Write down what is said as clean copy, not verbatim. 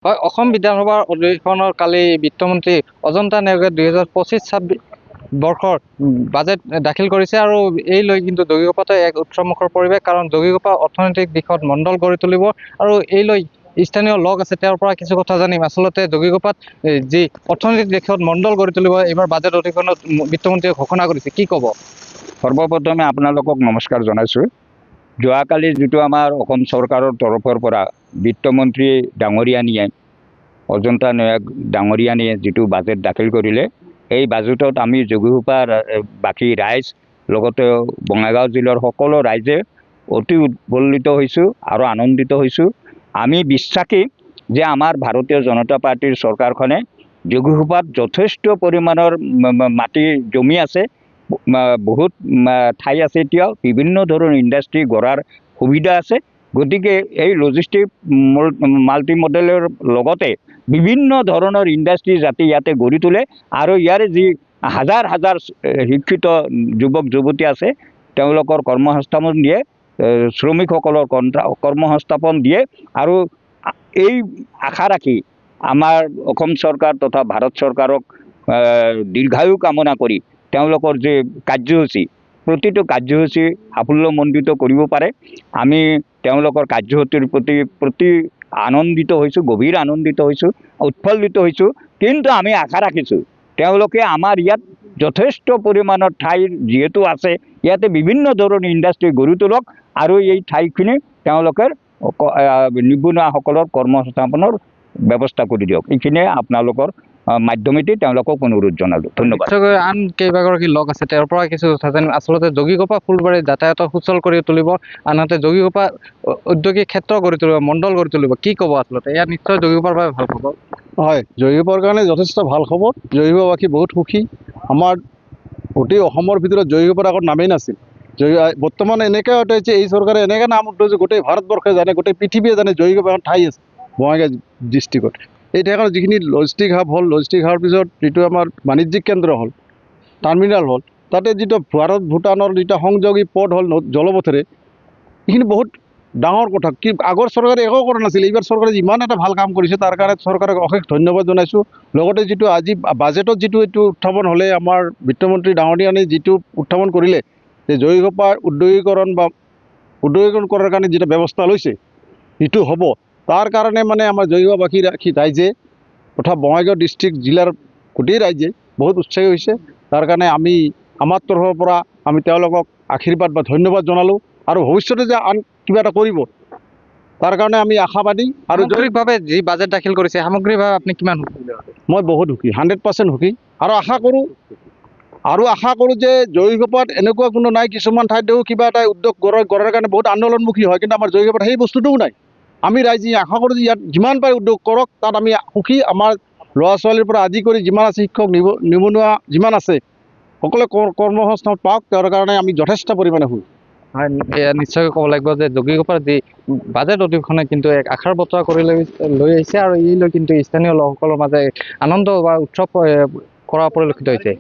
হয়, অসম বিধানসভাৰ অধিৱেশনৰ কালি বিত্তমন্ত্ৰী অজন্তা নেওগে 2025-26 বৰ্ষৰ বাজেট দাখিল কৰিছে আৰু এই লৈ কিন্তু যোগীঘোপাতে এক উৎসৱমুখৰ পৰিৱেশ, কাৰণ যোগীঘোপা অৰ্থনৈতিক দিশত মণ্ডল গঢ়ি তুলিব আৰু এই লৈ স্থানীয় লোক আছে তেওঁৰ পৰা কিছু কথা জানিম। আচলতে যোগীঘোপাত যি অৰ্থনৈতিক দিশত মণ্ডল গঢ়ি তুলিব এইবাৰ বাজেট অধিৱেশনত বিত্তমন্ত্ৰীয়ে ঘোষণা কৰিছে, কি ক'ব? সৰ্বপ্ৰথমে আপোনালোকক নমস্কাৰ জনাইছোঁ। যোৱাকালি যিটো আমাৰ অসম চৰকাৰৰ তৰফৰ পৰা বিত্তমন্ত্ৰী ডাঙৰীয়ানীয়ে অজন্তা নেওগ ডাঙৰীয়ানীয়ে যিটো বাজেট দাখিল কৰিলে, এই বাজেটত আমি যোগীঘোপা বাকী ৰাইজ লগতে বঙাইগাঁও জিলাৰ সকলো ৰাইজে অতি উৎফুল্লিত হৈছোঁ আৰু আনন্দিত হৈছোঁ। আমি বিশ্বাসী যে আমাৰ ভাৰতীয় জনতা পাৰ্টিৰ চৰকাৰখনে যোগীঘোপাত যথেষ্ট পৰিমাণৰ মাটি জমি আছে, বহুত ঠাই আছে, এতিয়াও বিভিন্ন ধৰণৰ ইণ্ডাষ্ট্ৰী গঢ়াৰ সুবিধা আছে। গতিকে এই লজিষ্টিক মাল্টি মডেলৰ লগতে বিভিন্ন ধৰণৰ ইণ্ডাষ্ট্ৰী যাতে ইয়াতে গঢ়ি তোলে আৰু ইয়াৰে যি হাজাৰ হাজাৰ শিক্ষিত যুৱক যুৱতী আছে তেওঁলোকৰ কৰ্মসংস্থাপন দিয়ে, শ্ৰমিকসকলৰ কৰ্মসংস্থাপন দিয়ে আৰু এই আশা ৰাখি আমাৰ অসম চৰকাৰ তথা ভাৰত চৰকাৰক দীৰ্ঘায়ু কামনা কৰি তেওঁলোকৰ যে কাৰ্যসূচী, প্ৰতিটো কাৰ্যসূচী সাফল্যমণ্ডিত কৰিব পাৰে, আমি তেওঁলোকৰ কাৰ্যসূচীৰ প্ৰতি আনন্দিত হৈছোঁ, গভীৰ আনন্দিত হৈছোঁ, উৎফুল্লিত হৈছোঁ। কিন্তু আমি আশা ৰাখিছোঁ তেওঁলোকে আমাৰ ইয়াত যথেষ্ট পৰিমাণৰ ঠাই যিহেতু আছে, ইয়াতে বিভিন্ন ধৰণৰ ইণ্ডাষ্ট্ৰী গঢ়ি তোলক আৰু এই ঠাইখিনি তেওঁলোকে নিবনুৱাসকলৰ কৰ্মসংস্থাপনৰ ব্যৱস্থা কৰি দিয়ক। এইখিনিয়ে আপোনালোকৰ মাধ্যমেদি তেওঁলোকক অনুৰোধ জনালোঁ। ধন্যবাদ। আন কেইবাগৰাকী লোক আছে তেওঁৰ পৰা কিছু কথা জানিম। আচলতে যোগীঘোপা ফুলবাৰীৰ যাতায়াতৰ সুচল কৰি তুলিব, আনহাতে যোগীঘোপা ঔদ্যোগিক ক্ষেত্ৰ গঢ়ি তুলিব, মণ্ডল গঢ়ি তুলিব, কি ক'ব? আচলতে ইয়াত নিশ্চয় যোগীঘোপাৰ বাবে ভাল খবৰ। হয়, যোগীঘোপাৰ কাৰণে যথেষ্ট ভাল খবৰ। যোগীঘোপাবাসী বহুত সুখী। আমাৰ গোটেই অসমৰ ভিতৰত যোগীঘোপাৰ আগত নামেই নাছিল। বৰ্তমান এনেকৈ উঠাইছে, এই চৰকাৰে এনেকৈ নাম উঠাইছে, গোটেই ভাৰতবৰ্ষে জানে, গোটেই পৃথিৱীয়ে জানে যোগীঘোপা এখন ঠাই আছে বঙাইগাঁও ডিষ্ট্ৰিক্টত। এই ঠাইখনত যিখিনি লজিষ্টিক হাব হ'ল, লজিষ্টিক হাবৰ পিছত যিটো আমাৰ বাণিজ্যিক কেন্দ্ৰ হ'ল, টাৰ্মিনেল হ'ল, তাতে যিটো ভাৰত ভূটানৰ যিটো সংযোগী পথ হ'ল জলপথেৰে, এইখিনি বহুত ডাঙৰ কথা। কি আগৰ চৰকাৰে একো কৰা নাছিল, এইবাৰ চৰকাৰে যিমান এটা ভাল কাম কৰিছে তাৰ কাৰণে চৰকাৰক অশেষ ধন্যবাদ জনাইছোঁ। লগতে যিটো আজি বাজেটত যিটো এইটো উত্থাপন হ'লে, আমাৰ বিত্তমন্ত্ৰী ডাঙৰীয়ানে যিটো উত্থাপন কৰিলে যে যোগীঘোপাৰ উদ্যোগীকৰণ কৰাৰ কাৰণে যিটো ব্যৱস্থা লৈছে যিটো হ'ব, তাৰ কাৰণে মানে আমাৰ যোগীঘোপাবাসী ৰাইজে তথা বঙাইগাঁও ডিষ্ট্ৰিক্ট জিলাৰ গোটেই ৰাইজে বহুত উৎসাহী হৈছে। তাৰ কাৰণে আমাৰ তৰফৰ পৰা আমি তেওঁলোকক আশীৰ্বাদ বা ধন্যবাদ জনালোঁ আৰু ভৱিষ্যতে যে আন কিবা এটা কৰিব তাৰ কাৰণে আমি আশাবাদী। আৰু সামগ্ৰিকভাৱে যি বাজেট দাখিল কৰিছে, সামগ্ৰিকভাৱে আপুনি কিমান সুখী? মই বহুত সুখী, 100% সুখী। আৰু আশা কৰোঁ যে যোগীঘোপাত এনেকুৱা কোনো নাই, কিছুমান ঠাইতেও কিবা এটা উদ্যোগ গঢ়াৰ কাৰণে বহুত আন্দোলনমুখী হয়, কিন্তু আমাৰ যোগীঘোপাত সেই বস্তুটোও নাই। আমি ৰাইজে আশা কৰোঁ যে ইয়াত যিমান পাৰে উদ্যোগ কৰক, তাত আমি সুখী। আমাৰ ল'ৰা ছোৱালীৰ পৰা আদি কৰি যিমান আছে, শিক্ষক নিবনুৱা যিমান আছে, সকলোৱে কৰ্মসংস্থাপন পাওক, তেওঁৰ কাৰণে আমি যথেষ্ট পৰিমাণে সুখী। হয়, নিশ্চয়কৈ ক'ব লাগিব যে যোগীঘোপাৰ যি বাজেট অধিৱেশনে কিন্তু এক আশাৰ বতৰা কৰি লৈ আহিছে আৰু এই লৈ কিন্তু স্থানীয় লোকসকলৰ মাজে আনন্দ বা উৎসৱ কৰা পৰিলক্ষিত হৈছে।